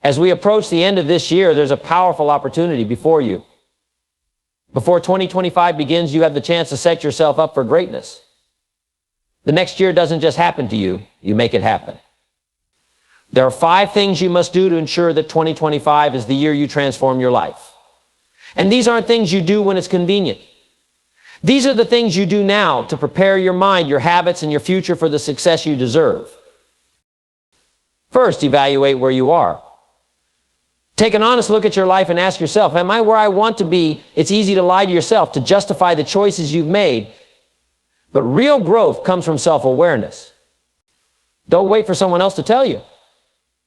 As we approach the end of this year, there's a powerful opportunity before you. Before 2025 begins, you have the chance to set yourself up for greatness. The next year doesn't just happen to you, you make it happen. There are 5 things you must do to ensure that 2025 is the year you transform your life. And these aren't things you do when it's convenient. These are the things you do now to prepare your mind, your habits, and your future for the success you deserve. First, evaluate where you are. Take an honest look at your life and ask yourself, am I where I want to be? It's easy to lie to yourself, to justify the choices you've made. But real growth comes from self-awareness. Don't wait for someone else to tell you.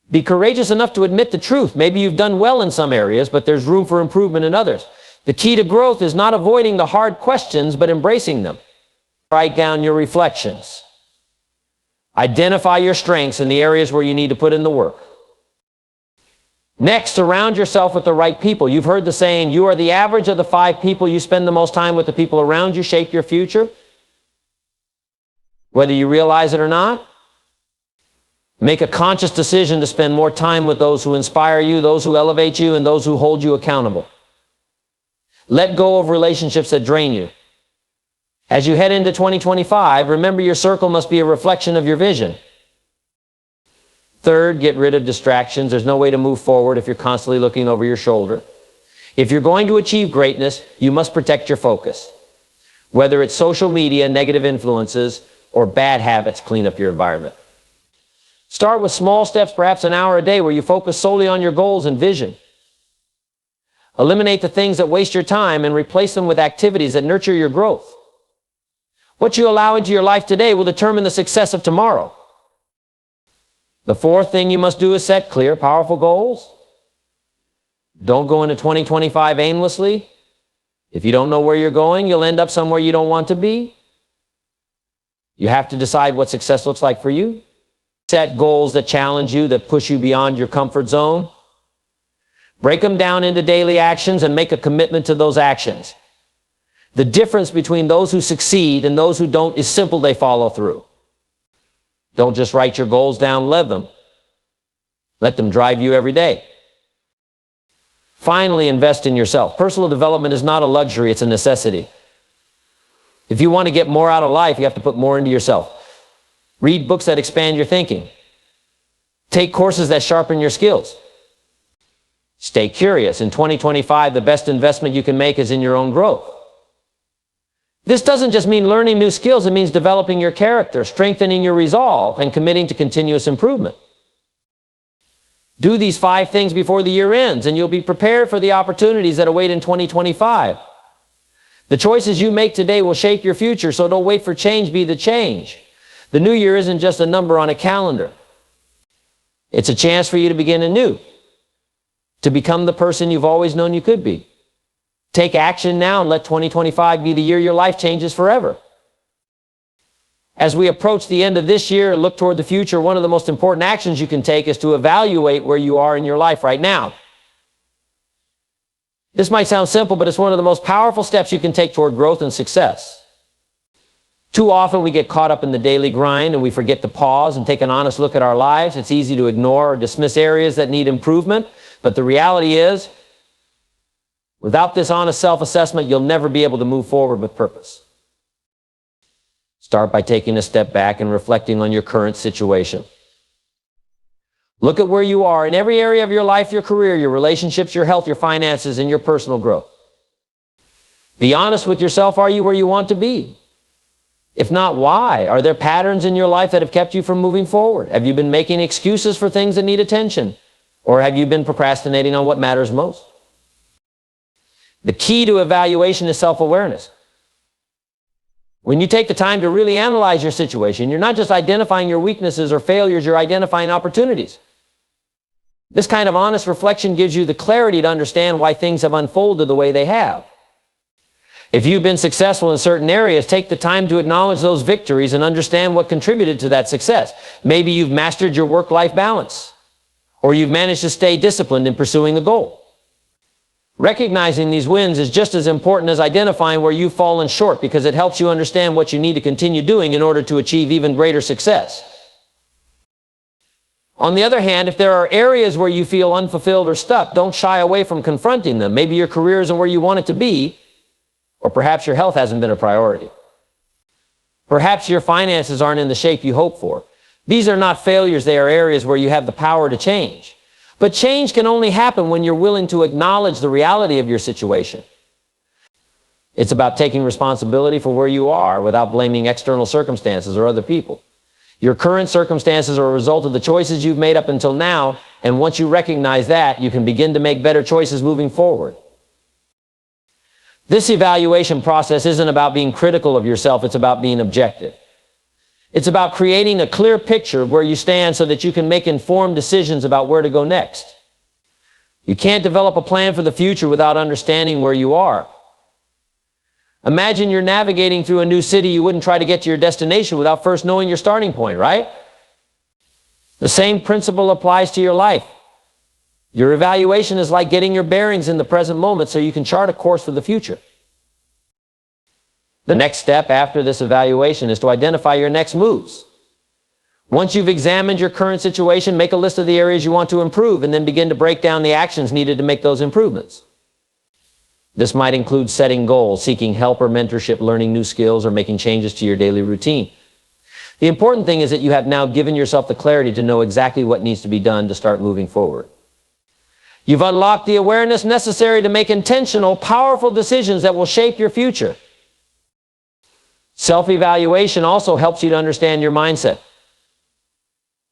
Be courageous enough to admit the truth. Maybe you've done well in some areas, but there's room for improvement in others. The key to growth is not avoiding the hard questions, but embracing them. Write down your reflections. Identify your strengths in the areas where you need to put in the work. Next, surround yourself with the right people. You've heard the saying, you are the average of the 5 people you spend the most time with. The people around you shape your future. Whether you realize it or not, make a conscious decision to spend more time with those who inspire you, those who elevate you, and those who hold you accountable. Let go of relationships that drain you. As you head into 2025, remember your circle must be a reflection of your vision. Third, get rid of distractions. There's no way to move forward if you're constantly looking over your shoulder. If you're going to achieve greatness, you must protect your focus. Whether it's social media, negative influences, or bad habits, clean up your environment. Start with small steps, perhaps an hour a day, where you focus solely on your goals and vision. Eliminate the things that waste your time and replace them with activities that nurture your growth. What you allow into your life today will determine the success of tomorrow. The 4th thing you must do is set clear, powerful goals. Don't go into 2025 aimlessly. If you don't know where you're going, you'll end up somewhere you don't want to be. You have to decide what success looks like for you. Set goals that challenge you, that push you beyond your comfort zone. Break them down into daily actions and make a commitment to those actions. The difference between those who succeed and those who don't is simple: they follow through. Don't just write your goals down, live them. Let them drive you every day. Finally, invest in yourself. Personal development is not a luxury, it's a necessity. If you want to get more out of life, you have to put more into yourself. Read books that expand your thinking. Take courses that sharpen your skills. Stay curious. In 2025, the best investment you can make is in your own growth. This doesn't just mean learning new skills, it means developing your character, strengthening your resolve, and committing to continuous improvement. Do these 5 things before the year ends, and you'll be prepared for the opportunities that await in 2025. The choices you make today will shape your future, so don't wait for change, be the change. The new year isn't just a number on a calendar. It's a chance for you to begin anew, to become the person you've always known you could be. Take action now and let 2025 be the year your life changes forever. As we approach the end of this year and look toward the future, one of the most important actions you can take is to evaluate where you are in your life right now. This might sound simple, but it's one of the most powerful steps you can take toward growth and success. Too often we get caught up in the daily grind and we forget to pause and take an honest look at our lives. It's easy to ignore or dismiss areas that need improvement, but the reality is, without this honest self-assessment, you'll never be able to move forward with purpose. Start by taking a step back and reflecting on your current situation. Look at where you are in every area of your life, your career, your relationships, your health, your finances, and your personal growth. Be honest with yourself. Are you where you want to be? If not, why? Are there patterns in your life that have kept you from moving forward? Have you been making excuses for things that need attention? Or have you been procrastinating on what matters most? The key to evaluation is self-awareness. When you take the time to really analyze your situation, you're not just identifying your weaknesses or failures, you're identifying opportunities. This kind of honest reflection gives you the clarity to understand why things have unfolded the way they have. If you've been successful in certain areas, take the time to acknowledge those victories and understand what contributed to that success. Maybe you've mastered your work-life balance, or you've managed to stay disciplined in pursuing a goal. Recognizing these wins is just as important as identifying where you've fallen short, because it helps you understand what you need to continue doing in order to achieve even greater success. On the other hand, if there are areas where you feel unfulfilled or stuck, don't shy away from confronting them. Maybe your career isn't where you want it to be, or perhaps your health hasn't been a priority. Perhaps your finances aren't in the shape you hope for. These are not failures, they are areas where you have the power to change. But change can only happen when you're willing to acknowledge the reality of your situation. It's about taking responsibility for where you are without blaming external circumstances or other people. Your current circumstances are a result of the choices you've made up until now, and once you recognize that, you can begin to make better choices moving forward. This evaluation process isn't about being critical of yourself, it's about being objective. It's about creating a clear picture of where you stand so that you can make informed decisions about where to go next. You can't develop a plan for the future without understanding where you are. Imagine you're navigating through a new city. You wouldn't try to get to your destination without first knowing your starting point, right? The same principle applies to your life. Your evaluation is like getting your bearings in the present moment so you can chart a course for the future. The next step after this evaluation is to identify your next moves. Once you've examined your current situation, make a list of the areas you want to improve and then begin to break down the actions needed to make those improvements. This might include setting goals, seeking help or mentorship, learning new skills, or making changes to your daily routine. The important thing is that you have now given yourself the clarity to know exactly what needs to be done to start moving forward. You've unlocked the awareness necessary to make intentional, powerful decisions that will shape your future. Self-evaluation also helps you to understand your mindset.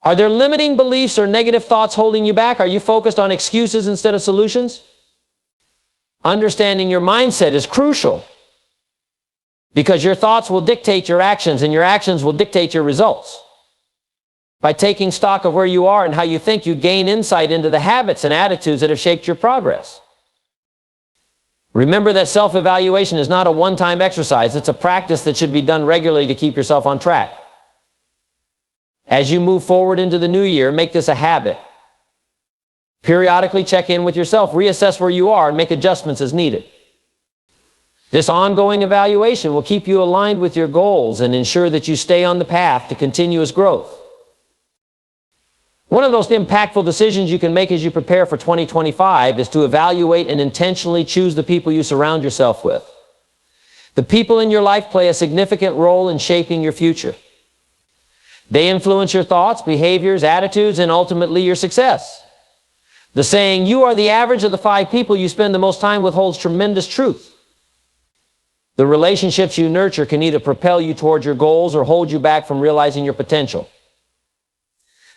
Are there limiting beliefs or negative thoughts holding you back? Are you focused on excuses instead of solutions? Understanding your mindset is crucial because your thoughts will dictate your actions and your actions will dictate your results. By taking stock of where you are and how you think, you gain insight into the habits and attitudes that have shaped your progress. Remember that self-evaluation is not a one-time exercise. It's a practice that should be done regularly to keep yourself on track. As you move forward into the new year, make this a habit. Periodically check in with yourself, reassess where you are, and make adjustments as needed. This ongoing evaluation will keep you aligned with your goals and ensure that you stay on the path to continuous growth. One of those impactful decisions you can make as you prepare for 2025 is to evaluate and intentionally choose the people you surround yourself with. The people in your life play a significant role in shaping your future. They influence your thoughts, behaviors, attitudes, and ultimately your success. The saying, "You are the average of the 5 people you spend the most time with," holds tremendous truth. The relationships you nurture can either propel you toward your goals or hold you back from realizing your potential.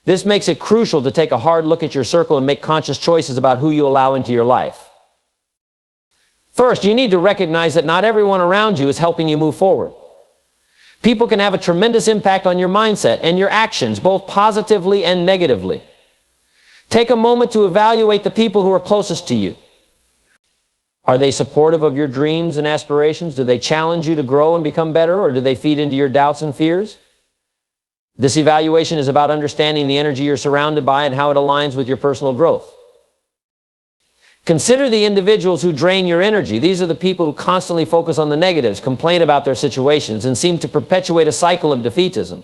This makes it crucial to take a hard look at your circle and make conscious choices about who you allow into your life. First, you need to recognize that not everyone around you is helping you move forward. People can have a tremendous impact on your mindset and your actions, both positively and negatively. Take a moment to evaluate the people who are closest to you. Are they supportive of your dreams and aspirations? Do they challenge you to grow and become better, or do they feed into your doubts and fears? This evaluation is about understanding the energy you're surrounded by and how it aligns with your personal growth. Consider the individuals who drain your energy. These are the people who constantly focus on the negatives, complain about their situations, and seem to perpetuate a cycle of defeatism.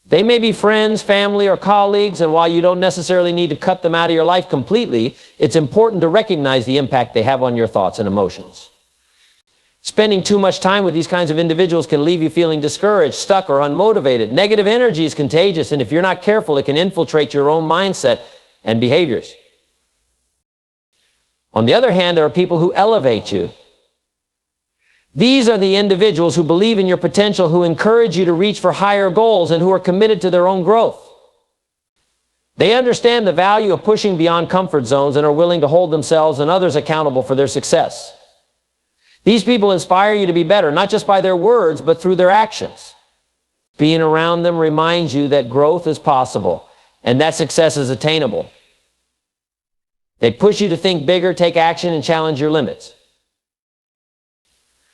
They may be friends, family, or colleagues, and while you don't necessarily need to cut them out of your life completely, it's important to recognize the impact they have on your thoughts and emotions. Spending too much time with these kinds of individuals can leave you feeling discouraged, stuck, or unmotivated. Negative energy is contagious, and if you're not careful, it can infiltrate your own mindset and behaviors. On the other hand, there are people who elevate you. These are the individuals who believe in your potential, who encourage you to reach for higher goals, and who are committed to their own growth. They understand the value of pushing beyond comfort zones and are willing to hold themselves and others accountable for their success. These people inspire you to be better, not just by their words, but through their actions. Being around them reminds you that growth is possible and that success is attainable. They push you to think bigger, take action, and challenge your limits.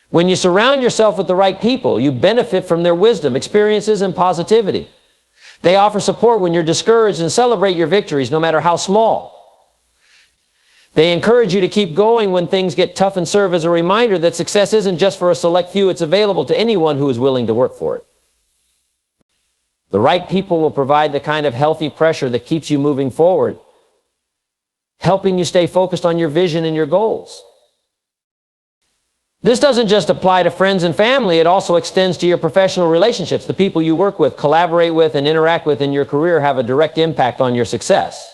When you surround yourself with the right people, you benefit from their wisdom, experiences, and positivity. They offer support when you're discouraged and celebrate your victories, no matter how small. They encourage you to keep going when things get tough and serve as a reminder that success isn't just for a select few, it's available to anyone who is willing to work for it. The right people will provide the kind of healthy pressure that keeps you moving forward, helping you stay focused on your vision and your goals. This doesn't just apply to friends and family, it also extends to your professional relationships. The people you work with, collaborate with, and interact with in your career have a direct impact on your success.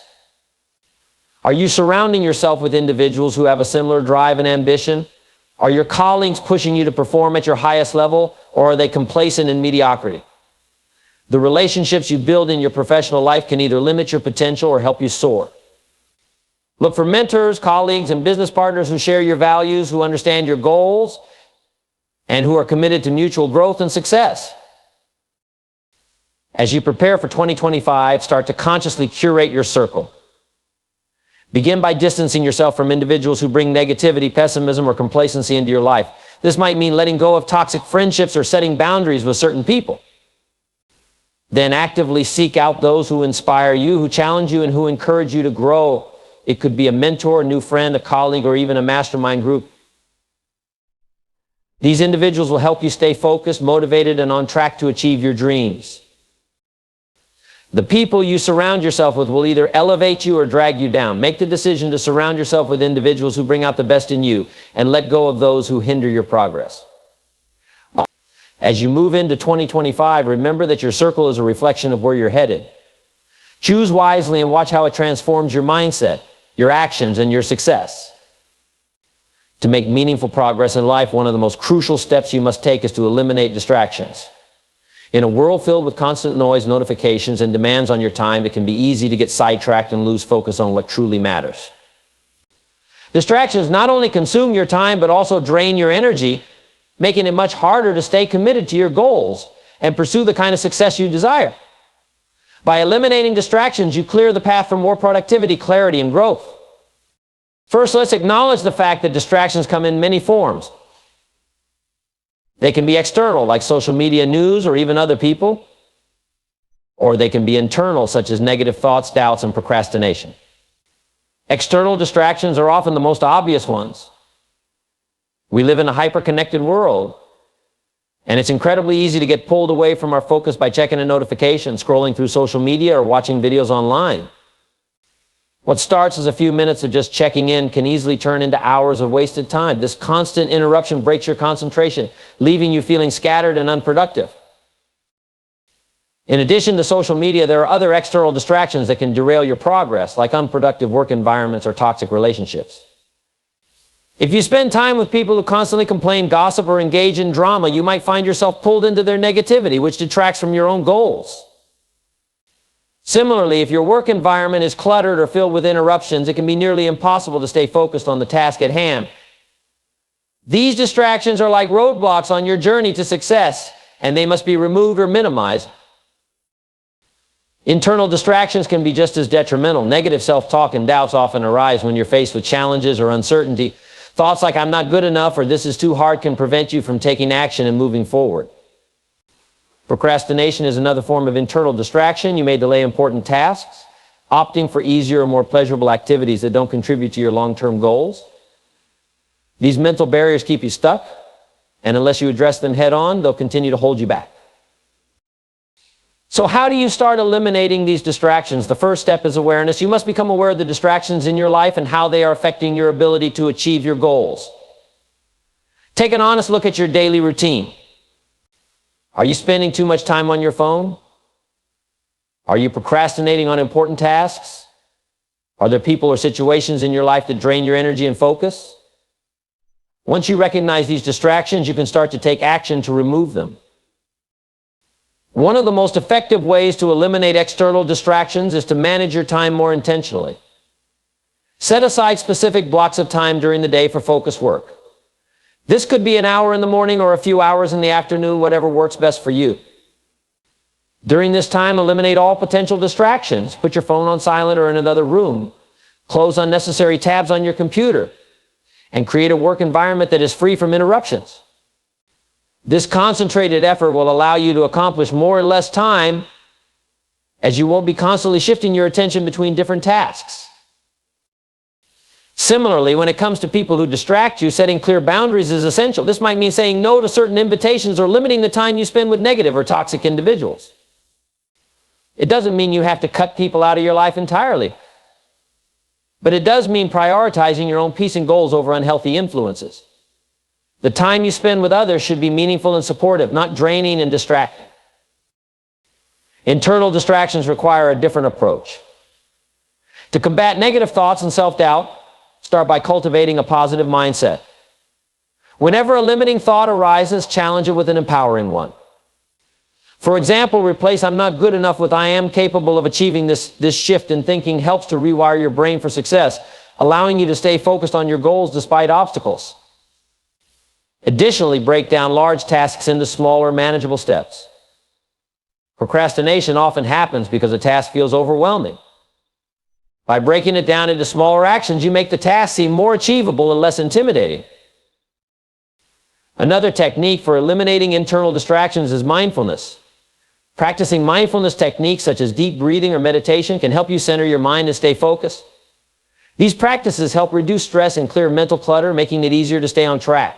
Are you surrounding yourself with individuals who have a similar drive and ambition? Are your colleagues pushing you to perform at your highest level, or are they complacent in mediocrity? The relationships you build in your professional life can either limit your potential or help you soar. Look for mentors, colleagues, and business partners who share your values, who understand your goals, and who are committed to mutual growth and success. As you prepare for 2025, start to consciously curate your circle. Begin by distancing yourself from individuals who bring negativity, pessimism, or complacency into your life. This might mean letting go of toxic friendships or setting boundaries with certain people. Then actively seek out those who inspire you, who challenge you, and who encourage you to grow. It could be a mentor, a new friend, a colleague, or even a mastermind group. These individuals will help you stay focused, motivated, and on track to achieve your dreams. The people you surround yourself with will either elevate you or drag you down. Make the decision to surround yourself with individuals who bring out the best in you, and let go of those who hinder your progress. As you move into 2025, remember that your circle is a reflection of where you're headed. Choose wisely and watch how it transforms your mindset, your actions, and your success. To make meaningful progress in life, one of the most crucial steps you must take is to eliminate distractions. In a world filled with constant noise, notifications, and demands on your time, it can be easy to get sidetracked and lose focus on what truly matters. Distractions not only consume your time, but also drain your energy, making it much harder to stay committed to your goals and pursue the kind of success you desire. By eliminating distractions, you clear the path for more productivity, clarity, and growth. First, let's acknowledge the fact that distractions come in many forms. They can be external, like social media, news, or even other people. Or they can be internal, such as negative thoughts, doubts, and procrastination. External distractions are often the most obvious ones. We live in a hyper-connected world, and it's incredibly easy to get pulled away from our focus by checking a notification, scrolling through social media, or watching videos online. What starts as a few minutes of just checking in can easily turn into hours of wasted time. This constant interruption breaks your concentration, leaving you feeling scattered and unproductive. In addition to social media, there are other external distractions that can derail your progress, like unproductive work environments or toxic relationships. If you spend time with people who constantly complain, gossip, or engage in drama, you might find yourself pulled into their negativity, which detracts from your own goals. Similarly, if your work environment is cluttered or filled with interruptions, it can be nearly impossible to stay focused on the task at hand. These distractions are like roadblocks on your journey to success, and they must be removed or minimized. Internal distractions can be just as detrimental. Negative self-talk and doubts often arise when you're faced with challenges or uncertainty. Thoughts like "I'm not good enough" or "this is too hard" can prevent you from taking action and moving forward. Procrastination is another form of internal distraction. You may delay important tasks, opting for easier or more pleasurable activities that don't contribute to your long-term goals. These mental barriers keep you stuck, and unless you address them head-on, they'll continue to hold you back. So how do you start eliminating these distractions? The first step is awareness. You must become aware of the distractions in your life and how they are affecting your ability to achieve your goals. Take an honest look at your daily routine. Are you spending too much time on your phone? Are you procrastinating on important tasks? Are there people or situations in your life that drain your energy and focus? Once you recognize these distractions, you can start to take action to remove them. One of the most effective ways to eliminate external distractions is to manage your time more intentionally. Set aside specific blocks of time during the day for focused work. This could be an hour in the morning or a few hours in the afternoon, whatever works best for you. During this time, eliminate all potential distractions. Put your phone on silent or in another room. Close unnecessary tabs on your computer, and create a work environment that is free from interruptions. This concentrated effort will allow you to accomplish more in less time, as you won't be constantly shifting your attention between different tasks. Similarly, when it comes to people who distract you, setting clear boundaries is essential. This might mean saying no to certain invitations or limiting the time you spend with negative or toxic individuals. It doesn't mean you have to cut people out of your life entirely, but it does mean prioritizing your own peace and goals over unhealthy influences. The time you spend with others should be meaningful and supportive, not draining and distracting. Internal distractions require a different approach. To combat negative thoughts and self-doubt, start by cultivating a positive mindset. Whenever a limiting thought arises, challenge it with an empowering one. For example, replace "I'm not good enough" with "I am capable of achieving this." This shift in thinking helps to rewire your brain for success, allowing you to stay focused on your goals despite obstacles. Additionally, break down large tasks into smaller, manageable steps. Procrastination often happens because a task feels overwhelming. By breaking it down into smaller actions, you make the task seem more achievable and less intimidating. Another technique for eliminating internal distractions is mindfulness. Practicing mindfulness techniques such as deep breathing or meditation can help you center your mind and stay focused. These practices help reduce stress and clear mental clutter, making it easier to stay on track.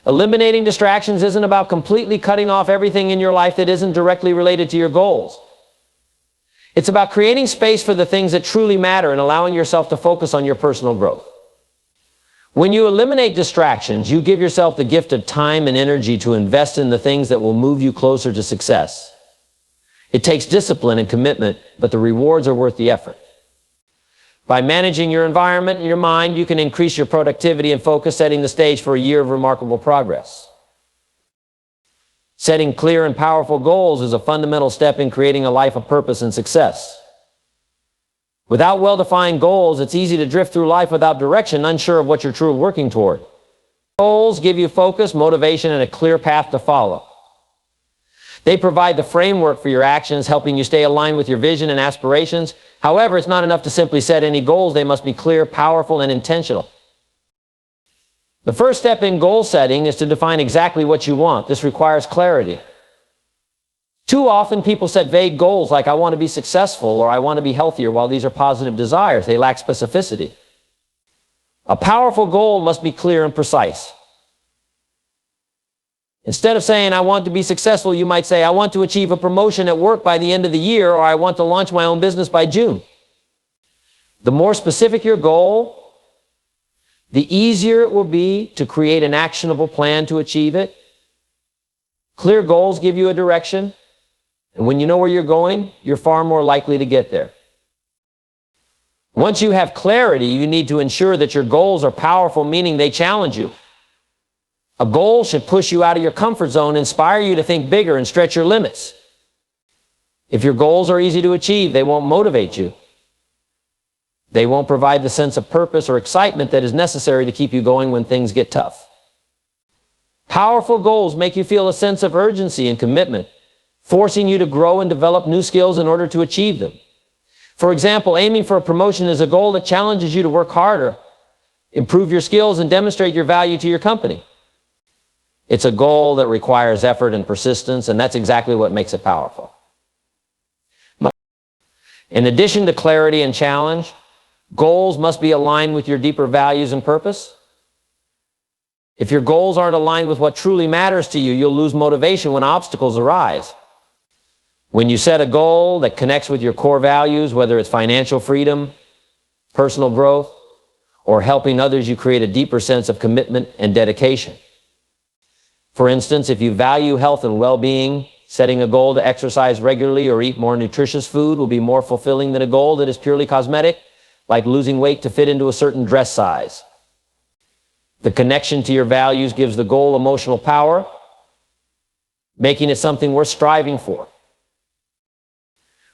Eliminating distractions isn't about completely cutting off everything in your life that isn't directly related to your goals. It's about creating space for the things that truly matter and allowing yourself to focus on your personal growth. When you eliminate distractions, you give yourself the gift of time and energy to invest in the things that will move you closer to success. It takes discipline and commitment, but the rewards are worth the effort. By managing your environment and your mind, you can increase your productivity and focus, setting the stage for a year of remarkable progress. Setting clear and powerful goals is a fundamental step in creating a life of purpose and success. Without well-defined goals, it's easy to drift through life without direction, unsure of what you're truly working toward. Goals give you focus, motivation, and a clear path to follow. They provide the framework for your actions, helping you stay aligned with your vision and aspirations. However, it's not enough to simply set any goals. They must be clear, powerful, and intentional. The first step in goal setting is to define exactly what you want. This requires clarity. Too often people set vague goals like "I want to be successful" or "I want to be healthier." While these are positive desires, they lack specificity. A powerful goal must be clear and precise. Instead of saying "I want to be successful," you might say "I want to achieve a promotion at work by the end of the year," or "I want to launch my own business by June." The more specific your goal, the easier it will be to create an actionable plan to achieve it. Clear goals give you a direction. And when you know where you're going, you're far more likely to get there. Once you have clarity, you need to ensure that your goals are powerful, meaning they challenge you. A goal should push you out of your comfort zone, inspire you to think bigger, and stretch your limits. If your goals are easy to achieve, they won't motivate you. They won't provide the sense of purpose or excitement that is necessary to keep you going when things get tough. Powerful goals make you feel a sense of urgency and commitment, forcing you to grow and develop new skills in order to achieve them. For example, aiming for a promotion is a goal that challenges you to work harder, improve your skills, and demonstrate your value to your company. It's a goal that requires effort and persistence, and that's exactly what makes it powerful. In addition to clarity and challenge, goals must be aligned with your deeper values and purpose. If your goals aren't aligned with what truly matters to you, you'll lose motivation when obstacles arise. When you set a goal that connects with your core values, whether it's financial freedom, personal growth, or helping others, you create a deeper sense of commitment and dedication. For instance, if you value health and well-being, setting a goal to exercise regularly or eat more nutritious food will be more fulfilling than a goal that is purely cosmetic, like losing weight to fit into a certain dress size. The connection to your values gives the goal emotional power, making it something worth striving for.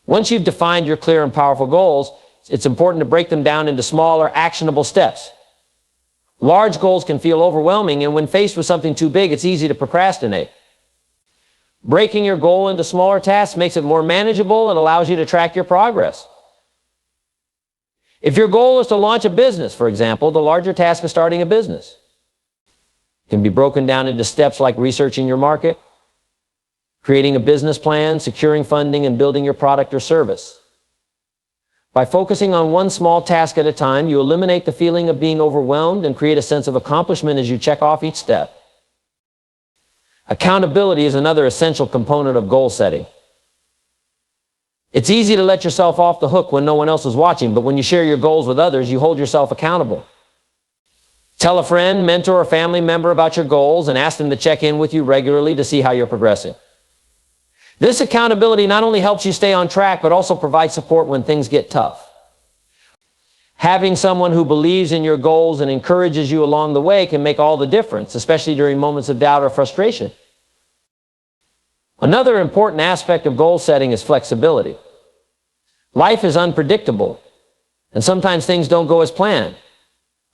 Once you've defined your clear and powerful goals, it's important to break them down into smaller, actionable steps. Large goals can feel overwhelming, and when faced with something too big, it's easy to procrastinate. Breaking your goal into smaller tasks makes it more manageable and allows you to track your progress. If your goal is to launch a business, for example, the larger task of starting a business can be broken down into steps like researching your market, creating a business plan, securing funding, and building your product or service. By focusing on one small task at a time, you eliminate the feeling of being overwhelmed and create a sense of accomplishment as you check off each step. Accountability is another essential component of goal setting. It's easy to let yourself off the hook when no one else is watching, but when you share your goals with others, you hold yourself accountable. Tell a friend, mentor, or family member about your goals and ask them to check in with you regularly to see how you're progressing. This accountability not only helps you stay on track, but also provides support when things get tough. Having someone who believes in your goals and encourages you along the way can make all the difference, especially during moments of doubt or frustration. Another important aspect of goal setting is flexibility. Life is unpredictable, and sometimes things don't go as planned.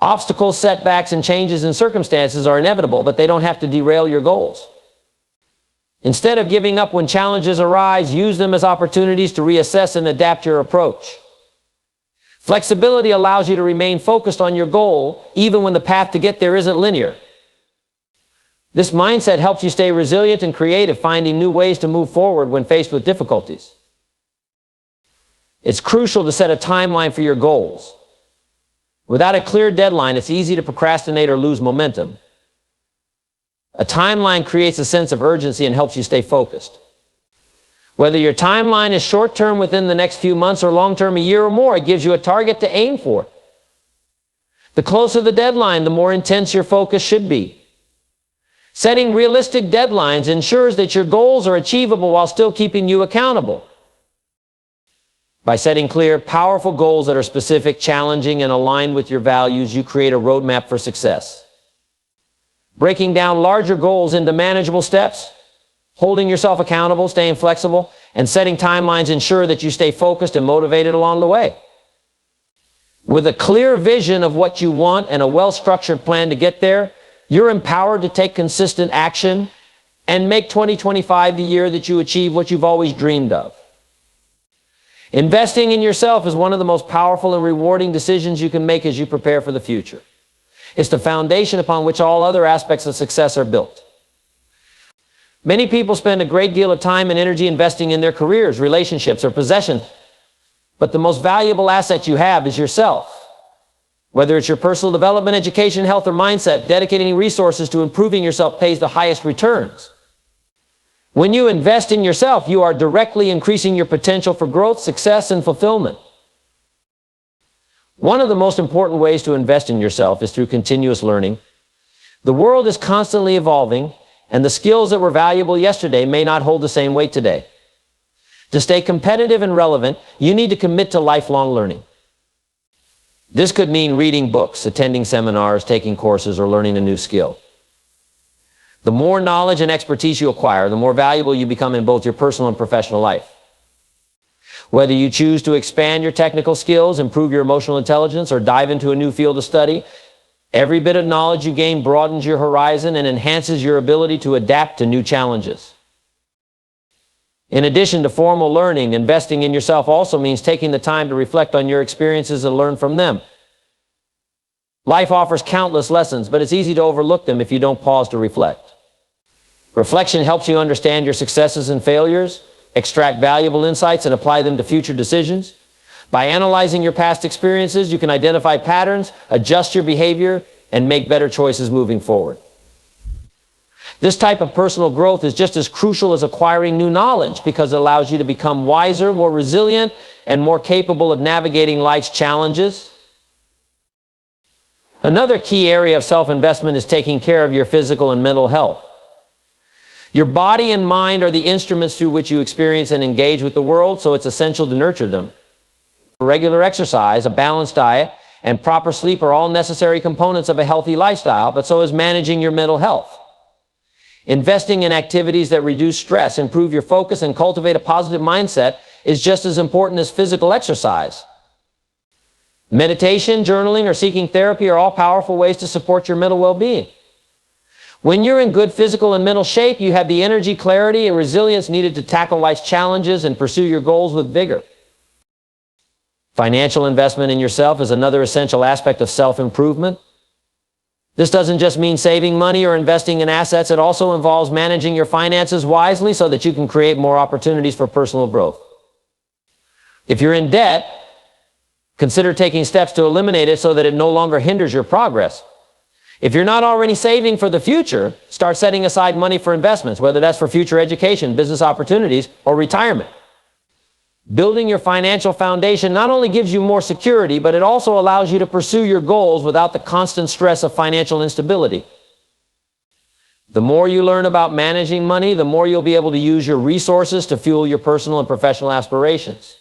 Obstacles, setbacks, and changes in circumstances are inevitable, but they don't have to derail your goals. Instead of giving up when challenges arise, use them as opportunities to reassess and adapt your approach. Flexibility allows you to remain focused on your goal, even when the path to get there isn't linear. This mindset helps you stay resilient and creative, finding new ways to move forward when faced with difficulties. It's crucial to set a timeline for your goals. Without a clear deadline, it's easy to procrastinate or lose momentum. A timeline creates a sense of urgency and helps you stay focused. Whether your timeline is short-term within the next few months or long-term a year or more, it gives you a target to aim for. The closer the deadline, the more intense your focus should be. Setting realistic deadlines ensures that your goals are achievable while still keeping you accountable. By setting clear, powerful goals that are specific, challenging, and aligned with your values, you create a roadmap for success. Breaking down larger goals into manageable steps, holding yourself accountable, staying flexible, and setting timelines ensure that you stay focused and motivated along the way. With a clear vision of what you want and a well-structured plan to get there, you're empowered to take consistent action and make 2025 the year that you achieve what you've always dreamed of. Investing in yourself is one of the most powerful and rewarding decisions you can make as you prepare for the future. It's the foundation upon which all other aspects of success are built. Many people spend a great deal of time and energy investing in their careers, relationships, or possessions, but the most valuable asset you have is yourself. Whether it's your personal development, education, health, or mindset, dedicating resources to improving yourself pays the highest returns. When you invest in yourself, you are directly increasing your potential for growth, success, and fulfillment. One of the most important ways to invest in yourself is through continuous learning. The world is constantly evolving, and the skills that were valuable yesterday may not hold the same weight today. To stay competitive and relevant, you need to commit to lifelong learning. This could mean reading books, attending seminars, taking courses, or learning a new skill. The more knowledge and expertise you acquire, the more valuable you become in both your personal and professional life. Whether you choose to expand your technical skills, improve your emotional intelligence, or dive into a new field of study, every bit of knowledge you gain broadens your horizon and enhances your ability to adapt to new challenges. In addition to formal learning, investing in yourself also means taking the time to reflect on your experiences and learn from them. Life offers countless lessons, but it's easy to overlook them if you don't pause to reflect. Reflection helps you understand your successes and failures, extract valuable insights, and apply them to future decisions. By analyzing your past experiences, you can identify patterns, adjust your behavior, and make better choices moving forward. This type of personal growth is just as crucial as acquiring new knowledge because it allows you to become wiser, more resilient, and more capable of navigating life's challenges. Another key area of self-investment is taking care of your physical and mental health. Your body and mind are the instruments through which you experience and engage with the world, so it's essential to nurture them. Regular exercise, a balanced diet, and proper sleep are all necessary components of a healthy lifestyle, but so is managing your mental health. Investing in activities that reduce stress, improve your focus, and cultivate a positive mindset is just as important as physical exercise. Meditation, journaling, or seeking therapy are all powerful ways to support your mental well-being. When you're in good physical and mental shape, you have the energy, clarity, and resilience needed to tackle life's challenges and pursue your goals with vigor. Financial investment in yourself is another essential aspect of self-improvement. This doesn't just mean saving money or investing in assets. It also involves managing your finances wisely so that you can create more opportunities for personal growth. If you're in debt, consider taking steps to eliminate it so that it no longer hinders your progress. If you're not already saving for the future, start setting aside money for investments, whether that's for future education, business opportunities, or retirement. Building your financial foundation not only gives you more security, but it also allows you to pursue your goals without the constant stress of financial instability. The more you learn about managing money, the more you'll be able to use your resources to fuel your personal and professional aspirations.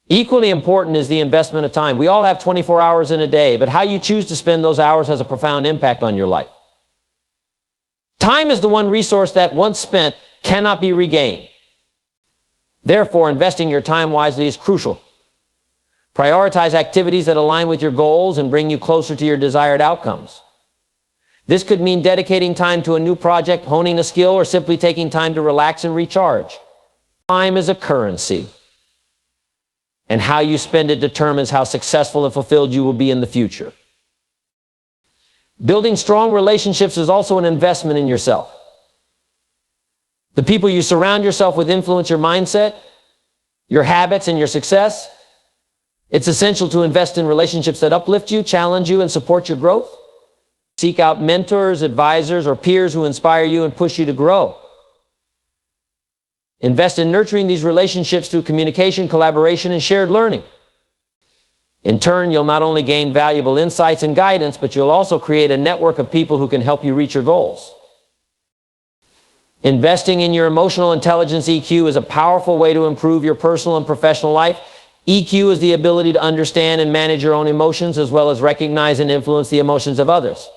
Equally important is the investment of time. We all have 24 hours in a day, but how you choose to spend those hours has a profound impact on your life. Time is the one resource that, once spent, cannot be regained. Therefore, investing your time wisely is crucial. Prioritize activities that align with your goals and bring you closer to your desired outcomes. This could mean dedicating time to a new project, honing a skill, or simply taking time to relax and recharge. Time is a currency, and how you spend it determines how successful and fulfilled you will be in the future. Building strong relationships is also an investment in yourself. The people you surround yourself with influence your mindset, your habits, and your success. It's essential to invest in relationships that uplift you, challenge you, and support your growth. Seek out mentors, advisors, or peers who inspire you and push you to grow. Invest in nurturing these relationships through communication, collaboration, and shared learning. In turn, you'll not only gain valuable insights and guidance, but you'll also create a network of people who can help you reach your goals. Investing in your emotional intelligence EQ is a powerful way to improve your personal and professional life. EQ is the ability to understand and manage your own emotions, as well as recognize and influence the emotions of others.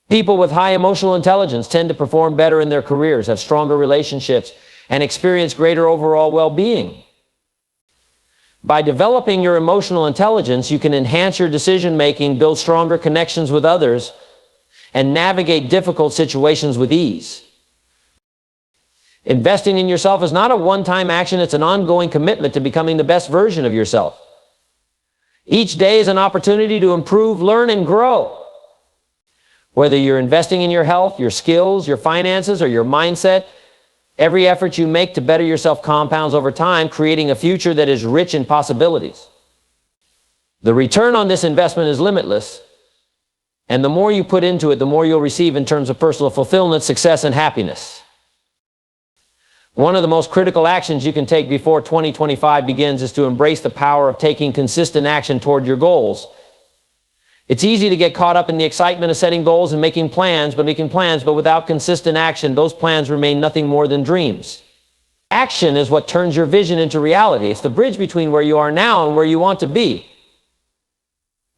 People with high emotional intelligence tend to perform better in their careers, have stronger relationships, and experience greater overall well-being. By developing your emotional intelligence, you can enhance your decision-making, build stronger connections with others, and navigate difficult situations with ease. Investing in yourself is not a one-time action, it's an ongoing commitment to becoming the best version of yourself. Each day is an opportunity to improve, learn, and grow. Whether you're investing in your health, your skills, your finances, or your mindset, every effort you make to better yourself compounds over time, creating a future that is rich in possibilities. The return on this investment is limitless, and the more you put into it, the more you'll receive in terms of personal fulfillment, success, and happiness. One of the most critical actions you can take before 2025 begins is to embrace the power of taking consistent action toward your goals. It's easy to get caught up in the excitement of setting goals and making plans, but without consistent action, those plans remain nothing more than dreams. Action is what turns your vision into reality. It's the bridge between where you are now and where you want to be.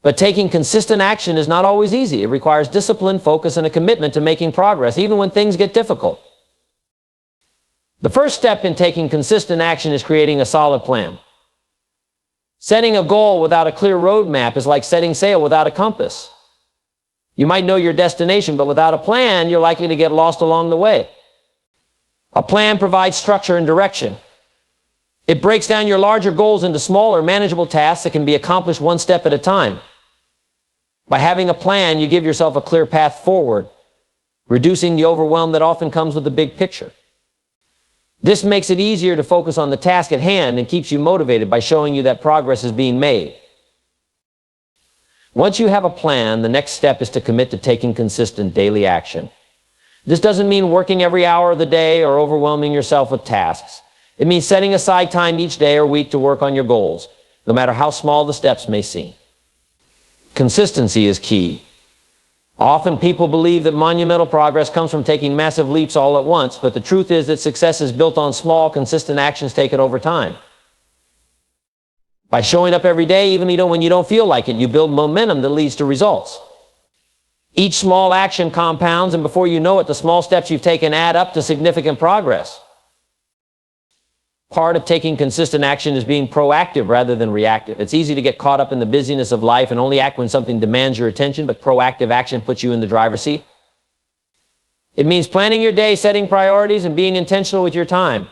But taking consistent action is not always easy. It requires discipline, focus, and a commitment to making progress, even when things get difficult. The first step in taking consistent action is creating a solid plan. Setting a goal without a clear roadmap is like setting sail without a compass. You might know your destination, but without a plan, you're likely to get lost along the way. A plan provides structure and direction. It breaks down your larger goals into smaller, manageable tasks that can be accomplished one step at a time. By having a plan, you give yourself a clear path forward, reducing the overwhelm that often comes with the big picture. This makes it easier to focus on the task at hand and keeps you motivated by showing you that progress is being made. Once you have a plan, the next step is to commit to taking consistent daily action. This doesn't mean working every hour of the day or overwhelming yourself with tasks. It means setting aside time each day or week to work on your goals, no matter how small the steps may seem. Consistency is key. Often people believe that monumental progress comes from taking massive leaps all at once, but the truth is that success is built on small, consistent actions taken over time. By showing up every day, even when you don't feel like it, you build momentum that leads to results. Each small action compounds, and before you know it, the small steps you've taken add up to significant progress. Part of taking consistent action is being proactive rather than reactive. It's easy to get caught up in the busyness of life and only act when something demands your attention, but proactive action puts you in the driver's seat. It means planning your day, setting priorities, and being intentional with your time.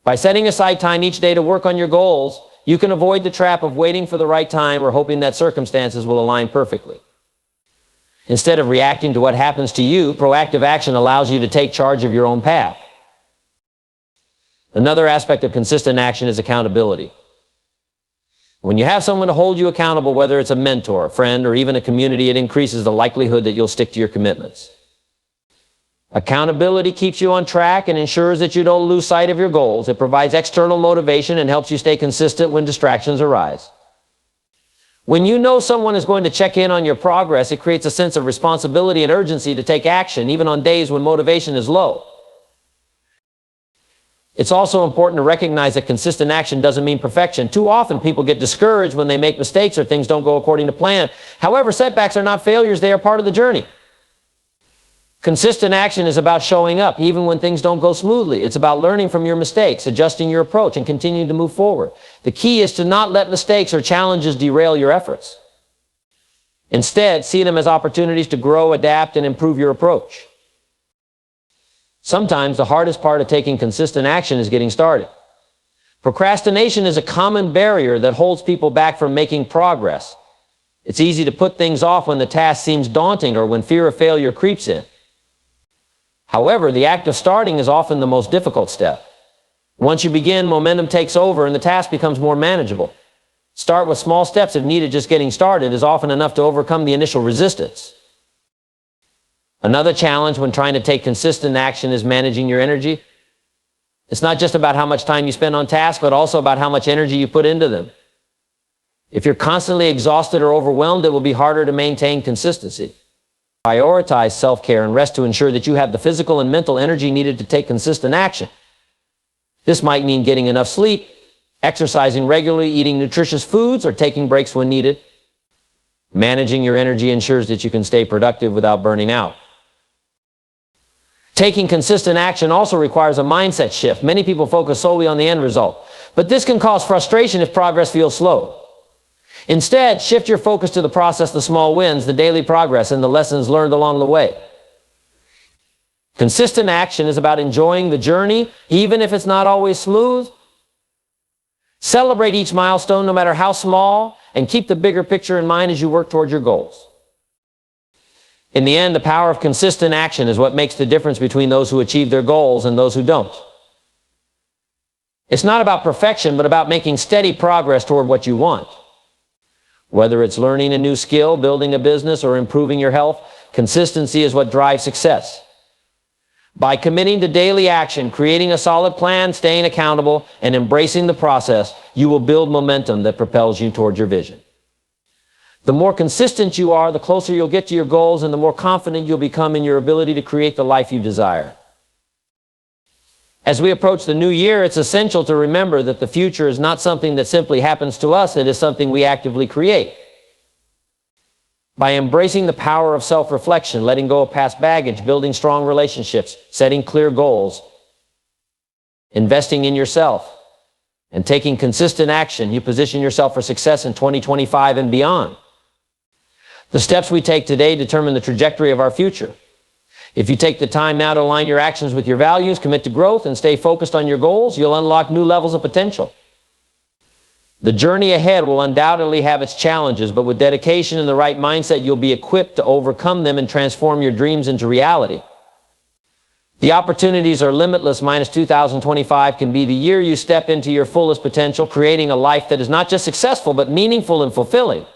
By setting aside time each day to work on your goals, you can avoid the trap of waiting for the right time or hoping that circumstances will align perfectly. Instead of reacting to what happens to you, proactive action allows you to take charge of your own path. Another aspect of consistent action is accountability. When you have someone to hold you accountable, whether it's a mentor, a friend, or even a community, it increases the likelihood that you'll stick to your commitments. Accountability keeps you on track and ensures that you don't lose sight of your goals. It provides external motivation and helps you stay consistent when distractions arise. When you know someone is going to check in on your progress, it creates a sense of responsibility and urgency to take action, even on days when motivation is low. It's also important to recognize that consistent action doesn't mean perfection. Too often, people get discouraged when they make mistakes or things don't go according to plan. However, setbacks are not failures, they are part of the journey. Consistent action is about showing up, even when things don't go smoothly. It's about learning from your mistakes, adjusting your approach, and continuing to move forward. The key is to not let mistakes or challenges derail your efforts. Instead, see them as opportunities to grow, adapt, and improve your approach. Sometimes the hardest part of taking consistent action is getting started. Procrastination is a common barrier that holds people back from making progress. It's easy to put things off when the task seems daunting or when fear of failure creeps in. However, the act of starting is often the most difficult step. Once you begin, momentum takes over and the task becomes more manageable. Start with small steps if needed. Just getting started is often enough to overcome the initial resistance. Another challenge when trying to take consistent action is managing your energy. It's not just about how much time you spend on tasks, but also about how much energy you put into them. If you're constantly exhausted or overwhelmed, it will be harder to maintain consistency. Prioritize self-care and rest to ensure that you have the physical and mental energy needed to take consistent action. This might mean getting enough sleep, exercising regularly, eating nutritious foods, or taking breaks when needed. Managing your energy ensures that you can stay productive without burning out. Taking consistent action also requires a mindset shift. Many people focus solely on the end result, but this can cause frustration if progress feels slow. Instead, shift your focus to the process, the small wins, the daily progress, and the lessons learned along the way. Consistent action is about enjoying the journey, even if it's not always smooth. Celebrate each milestone, no matter how small, and keep the bigger picture in mind as you work toward your goals. In the end, the power of consistent action is what makes the difference between those who achieve their goals and those who don't. It's not about perfection, but about making steady progress toward what you want. Whether it's learning a new skill, building a business, or improving your health, consistency is what drives success. By committing to daily action, creating a solid plan, staying accountable, and embracing the process, you will build momentum that propels you towards your vision. The more consistent you are, the closer you'll get to your goals, and the more confident you'll become in your ability to create the life you desire. As we approach the new year, it's essential to remember that the future is not something that simply happens to us, it is something we actively create. By embracing the power of self-reflection, letting go of past baggage, building strong relationships, setting clear goals, investing in yourself, and taking consistent action, you position yourself for success in 2025 and beyond. The steps we take today determine the trajectory of our future. If you take the time now to align your actions with your values, commit to growth, and stay focused on your goals, you'll unlock new levels of potential. The journey ahead will undoubtedly have its challenges, but with dedication and the right mindset, you'll be equipped to overcome them and transform your dreams into reality. The opportunities are limitless. 2025 can be the year you step into your fullest potential, creating a life that is not just successful, but meaningful and fulfilling.